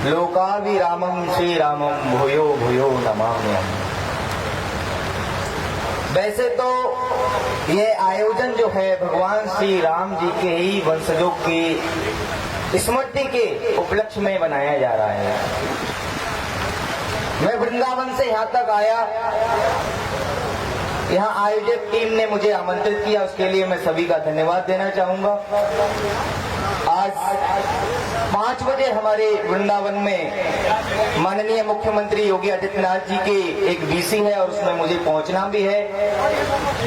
लोकाभिरामं श्री रामं भूयो भूयो नमाम्यहम्। वैसे तो ये आयोजन जो है भगवान श्री राम जी के ही वंशजों की स्मृति के उपलक्ष्य में बनाया जा रहा है। मैं वृंदावन से यहाँ तक आया, यहाँ आयोजक टीम ने मुझे आमंत्रित किया, उसके लिए मैं सभी का धन्यवाद देना चाहूंगा। आज 5 बजे हमारे वृंदावन में माननीय मुख्यमंत्री योगी आदित्यनाथ जी के एक बीसी है और उसमें मुझे पहुंचना भी है।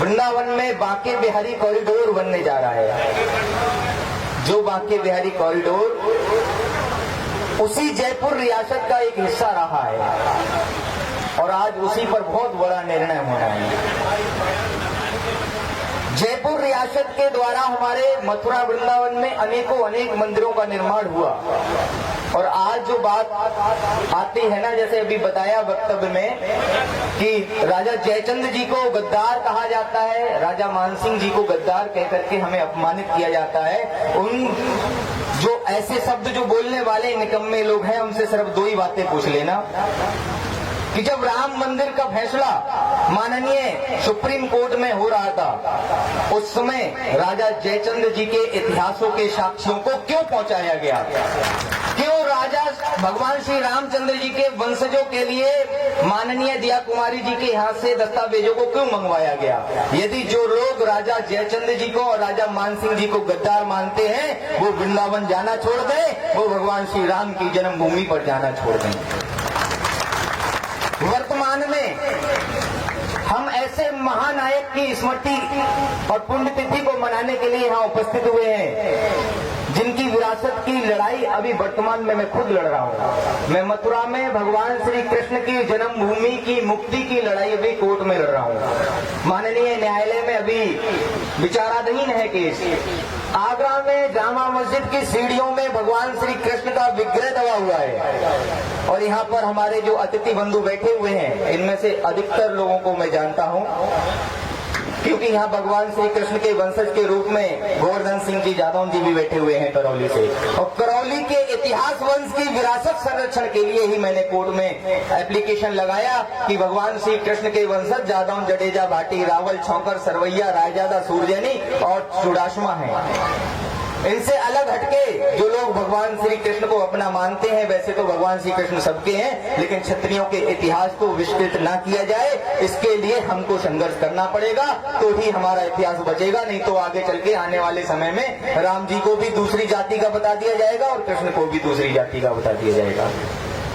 वृंदावन में बांके बिहारी कॉरिडोर बनने जा रहा है। जो बांके बिहारी कॉरिडोर उसी जयपुर रियासत का एक हिस्सा रहा है और आज उसी पर बहुत बड़ा निर्णय होना है। जयपुर रियासत के द्वारा हमारे मथुरा वृंदावन में अनेक मंदिरों का निर्माण हुआ और आज जो बात आती है ना, जैसे अभी बताया वक्तव्य में कि राजा जयचंद्र जी को गद्दार कहा जाता है, राजा मानसिंह जी को गद्दार कह करके हमें अपमानित किया जाता है। उन जो ऐसे शब्द जो बोलने वाले निकम्मे लोग हैं उनसे सिर्फ 2 ही बातें पूछ लेना कि जब राम मंदिर का फैसला माननीय सुप्रीम कोर्ट में हो रहा था, उस समय राजा जयचंद्र जी के इतिहासों के साक्ष्यों को क्यों पहुंचाया गया? क्यों राजा भगवान श्री रामचंद्र जी के वंशजों के लिए माननीय दिया कुमारी जी के यहाँ से दस्तावेजों को क्यों मंगवाया गया? यदि जो लोग राजा जयचंद्र जी को और राजा मानसिंह जी को गद्दार मानते हैं, वो वृंदावन जाना छोड़ दें, वो भगवान श्री राम की जन्मभूमि पर जाना छोड़ दें। वर्तमान में हम ऐसे महानायक की स्मृति और पुण्यतिथि को मनाने के लिए यहाँ उपस्थित हुए हैं जिनकी विरासत की लड़ाई अभी वर्तमान में मैं खुद लड़ रहा हूँ। मैं मथुरा में भगवान श्री कृष्ण की जन्मभूमि की मुक्ति की लड़ाई अभी कोर्ट में लड़ रहा हूँ। माननीय न्यायालय में अभी विचाराधीन है केस। आगरा में जामा मस्जिद की सीढ़ियों में भगवान श्री कृष्ण का विग्रह दबा हुआ है और यहाँ पर हमारे जो अतिथि बंधु बैठे हुए हैं, इनमें से अधिकतर लोगों को मैं जानता हूँ क्योंकि यहाँ भगवान श्री कृष्ण के वंशज के रूप में गोवर्धन सिंह जी जादव जी भी बैठे हुए हैं करौली से। और करौली के इतिहास वंश की विरासत संरक्षण के लिए ही मैंने कोर्ट में एप्लीकेशन लगाया कि भगवान श्री कृष्ण के वंशज जादव, जडेजा, भाटी, रावल, छौकर, सरवैया, रायजादा, सूरजैनी और चुड़ाशमा है। इनसे अलग हटके जो लोग भगवान श्री कृष्ण को अपना मानते हैं, वैसे तो भगवान श्री कृष्ण सबके हैं, लेकिन क्षत्रियों के इतिहास को विस्तृत ना किया जाए, इसके लिए हमको संघर्ष करना पड़ेगा, तो ही हमारा इतिहास बचेगा। नहीं तो आगे चल के आने वाले समय में राम जी को भी दूसरी जाति का बता दिया जाएगा और कृष्ण को भी दूसरी जाति का बता दिया जाएगा।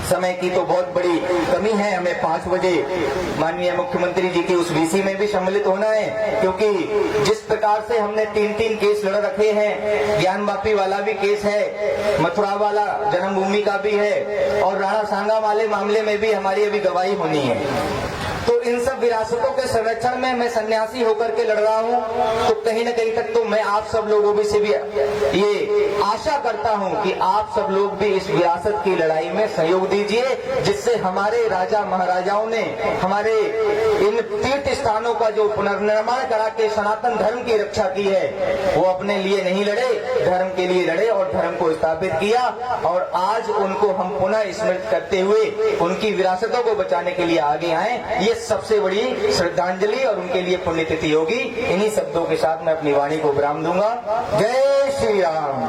समय की तो बहुत बड़ी कमी है। हमें 5 बजे माननीय मुख्यमंत्री जी की उस वीसी में भी सम्मिलित होना है, क्योंकि जिस प्रकार से हमने 3 केस लड़ रखे हैं, ज्ञान वापी वाला भी केस है, मथुरा वाला जन्मभूमि का भी है और राणा सांगा वाले मामले में भी हमारी अभी गवाही होनी है। तो इन सब विरासतों के संरक्षण में मैं सन्यासी होकर के लड़ रहा हूँ। तो कहीं न कहीं तक तो मैं आप सब लोगों से भी ये आशा करता हूँ कि आप सब लोग भी इस विरासत की लड़ाई में सहयोग दीजिए, जिससे हमारे राजा महाराजाओं ने हमारे इन तीर्थ स्थानों का जो पुनर्निर्माण करा के सनातन धर्म की रक्षा की है, वो अपने लिए नहीं लड़े, धर्म के लिए लड़े और धर्म को स्थापित किया। और आज उनको हम पुनः स्मृत करते हुए उनकी विरासतों को बचाने के लिए आगे आए, ये सबसे बड़ी श्रद्धांजलि और उनके लिए पुण्यतिथि होगी। इन्हीं शब्दों के साथ मैं अपनी वाणी को विराम दूंगा। जय श्री राम।